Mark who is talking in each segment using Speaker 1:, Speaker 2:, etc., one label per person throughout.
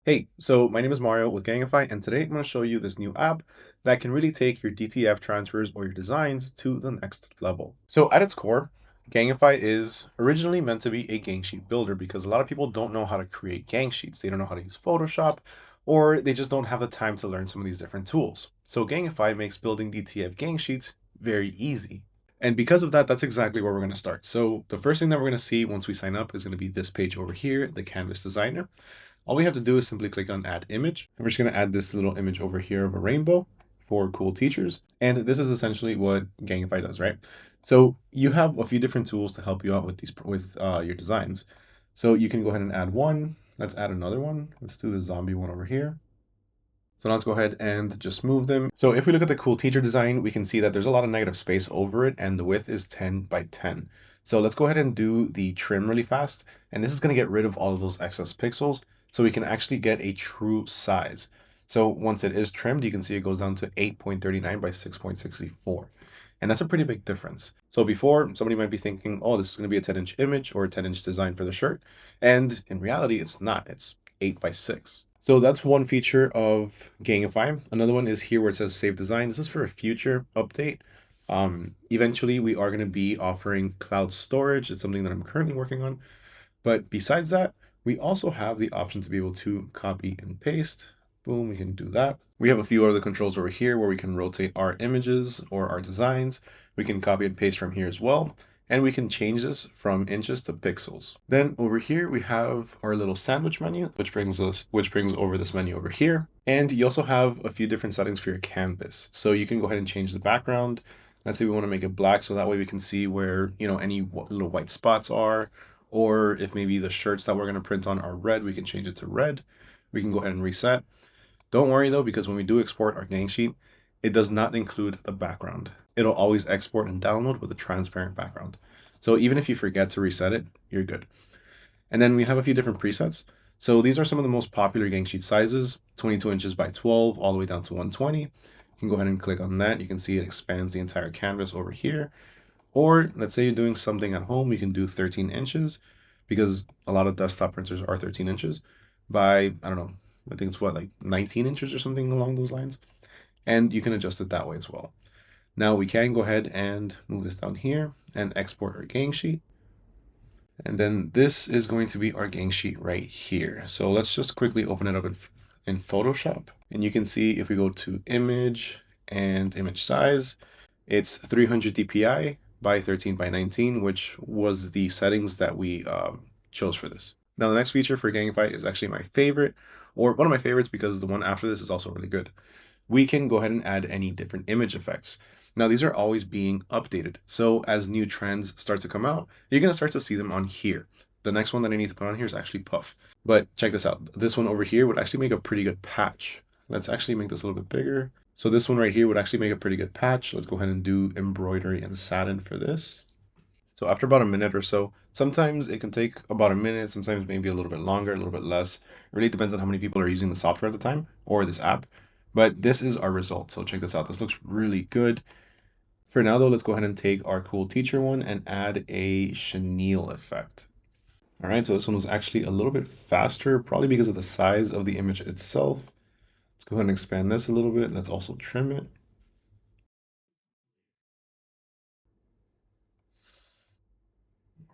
Speaker 1: Hey, so my name is Mario with Gangify, and today I'm going to show you this new app that can really take your DTF transfers or your designs to the next level. So at its core, Gangify is originally meant to be a gang sheet builder because a lot of people don't know how to create gang sheets. They don't know how to use Photoshop, or they just don't have the time to learn some of these different tools. So Gangify makes building DTF gang sheets very easy. And because of that, that's exactly where we're going to start. So the first thing that we're going to see once we sign up is going to be this page over here, the Canvas Designer. All we have to do is simply click on add image. And we're just going to add this little image over here of a rainbow for cool teachers. And this is essentially what Gangify does, right? So you have a few different tools to help you out with your designs. So you can go ahead and add one. Let's add another one. Let's do the zombie one over here. So now let's go ahead and just move them. So if we look at the cool teacher design, we can see that there's a lot of negative space over it and the width is 10 by 10. So let's go ahead and do the trim really fast. And this is going to get rid of all of those excess pixels so we can actually get a true size. So once it is trimmed, you can see it goes down to 8.39 by 6.64. And that's a pretty big difference. So before, somebody might be thinking, oh, this is going to be a 10-inch image or a 10-inch design for the shirt. And in reality, it's not. It's 8 by 6. So that's one feature of Gangify. Another one is here where it says save design. This is for a future update. Eventually, we are going to be offering cloud storage. It's something that I'm currently working on. But besides that, we also have the option to be able to copy and paste. Boom, we can do that. We have a few other controls over here where we can rotate our images or our designs. We can copy and paste from here as well. And we can change this from inches to pixels. Then over here, we have our little sandwich menu, which brings over this menu over here. And you also have a few different settings for your canvas. So you can go ahead and change the background. Let's say we want to make it black, so that way we can see where, any little white spots are, or if maybe the shirts that we're going to print on are red, we can change it to red. We can go ahead and reset. Don't worry though, because when we do export our gang sheet, it does not include the background. It'll always export and download with a transparent background. So even if you forget to reset it, you're good. And then we have a few different presets. So these are some of the most popular gang sheet sizes, 22 inches by 12, all the way down to 120. You can go ahead and click on that. You can see it expands the entire canvas over here. Or let's say you're doing something at home, you can do 13 inches because a lot of desktop printers are 13 inches by, I don't know, I think it's like 19 inches or something along those lines. And you can adjust it that way as well. Now we can go ahead and move this down here and export our gang sheet. And then this is going to be our gang sheet right here. So let's just quickly open it up in Photoshop. And you can see if we go to image and image size, it's 300 dpi by 13 by 19, which was the settings that we chose for this. Now the next feature for Gangify is actually my favorite, or one of my favorites because the one after this is also really good. We can go ahead and add any different image effects. Now these are always being updated. So as new trends start to come out, you're going to start to see them on here. The next one that I need to put on here is actually puff. But check this out. This one over here would actually make a pretty good patch. Let's actually make this a little bit bigger. So this one right here would actually make a pretty good patch. Let's go ahead and do embroidery and satin for this. So after about a minute or so, sometimes it can take about a minute, sometimes maybe a little bit longer, a little bit less. It really depends on how many people are using the software at the time or this app. But this is our result. So check this out. This looks really good. For now though, let's go ahead and take our cool teacher one and add a chenille effect. All right, so this one was actually a little bit faster, probably because of the size of the image itself. Let's go ahead and expand this a little bit. Let's also trim it.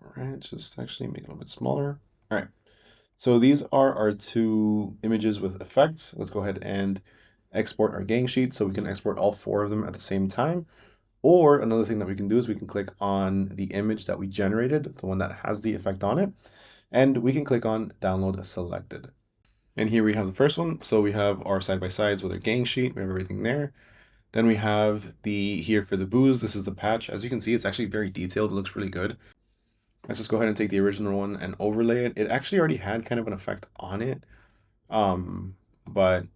Speaker 1: All right, just actually make it a little bit smaller. All right, so these are our two images with effects. Let's go ahead and export our gang sheet so we can export all four of them at the same time. Or another thing that we can do is we can click on the image that we generated, the one that has the effect on it, and we can click on download selected. And here we have the first one. So we have our side-by-sides with our gang sheet. We have everything there. Then we have the here for the booze. This is the patch. As you can see, it's actually very detailed. It looks really good. Let's just go ahead and take the original one and overlay it. It actually already had kind of an effect on it, but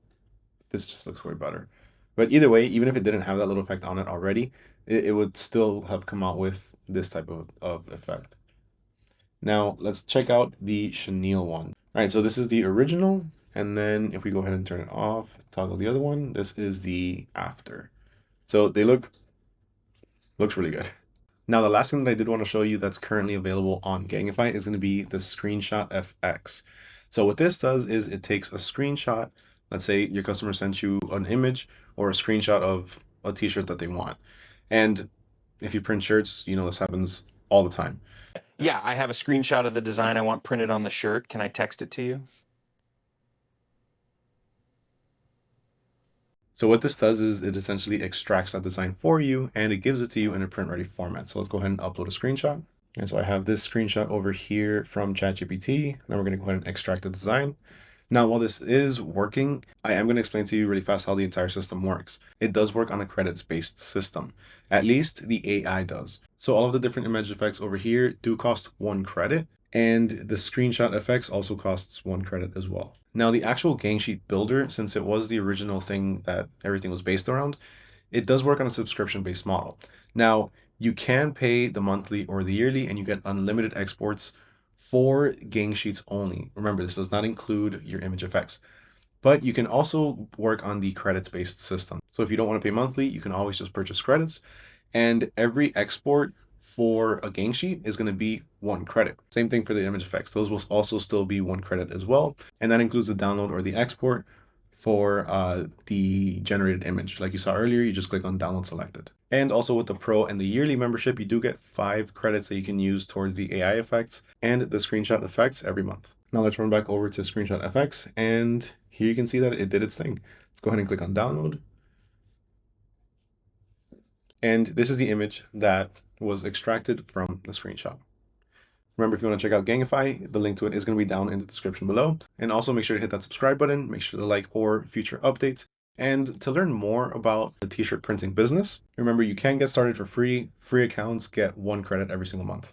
Speaker 1: this just looks way better. But either way, even if it didn't have that little effect on it already, it would still have come out with this type of effect. Now let's check out the chenille one. All right, so this is the original. And then if we go ahead and turn it off, toggle the other one, this is the after. So they looks really good. Now, the last thing that I did want to show you that's currently available on Gangify is going to be the Screenshot FX. So what this does is it takes a screenshot. Let's say your customer sent you an image or a screenshot of a t-shirt that they want. And if you print shirts, this happens all the time.
Speaker 2: Yeah, I have a screenshot of the design I want printed on the shirt. Can I text it to you?
Speaker 1: So what this does is it essentially extracts that design for you and it gives it to you in a print ready format. So let's go ahead and upload a screenshot. And so I have this screenshot over here from ChatGPT. Then we're going to go ahead and extract the design. Now, while this is working, I am going to explain to you really fast how the entire system works. It does work on a credits-based system. At least the AI does. So all of the different image effects over here do cost 1 credit, and the screenshot effects also costs 1 credit as well. Now, the actual gang sheet builder, since it was the original thing that everything was based around, it does work on a subscription-based model. Now, you can pay the monthly or the yearly, and you get unlimited exports for gang sheets only. Remember, this does not include your image effects. But you can also work on the credits-based system. So if you don't want to pay monthly, you can always just purchase credits. And every export for a gang sheet is going to be 1 credit. Same thing for the image effects. Those will also still be 1 credit as well. And that includes the download or the export for the generated image. Like you saw earlier, you just click on download selected. And also with the pro and the yearly membership, you do get 5 credits that you can use towards the AI effects and the screenshot effects every month. Now let's run back over to screenshot effects, and here you can see that it did its thing. Let's go ahead and click on download. And this is the image that was extracted from the screenshot. Remember, if you want to check out Gangify, the link to it is going to be down in the description below. And also make sure to hit that subscribe button, make sure to like for future updates. And to learn more about the t-shirt printing business, remember you can get started for free. Free accounts get 1 credit every single month.